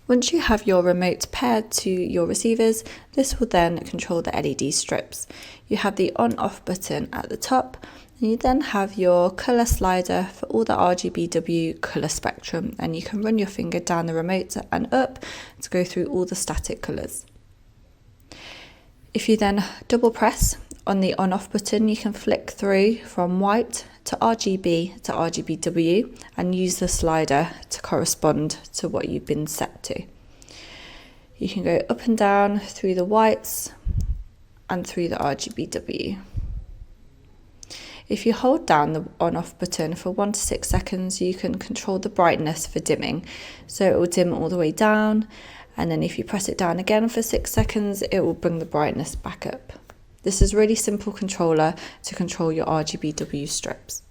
Once you have your remote paired to your receivers, this will then control the LED strips. You have the on-off button at the top, and you then have your colour slider for all the RGBW colour spectrum, and you can run your finger down the remote and up to go through all the static colours. If you then double press on the on-off button, you can flick through from white to RGB to RGBW and use the slider to correspond to what you've been set to. You can go up and down through the whites and through the RGBW. If you hold down the on-off button for 1 to 6 seconds, you can control the brightness for dimming. So it will dim all the way down, and then if you press it down again for 6 seconds, it will bring the brightness back up. This is a really simple controller to control your RGBW strips.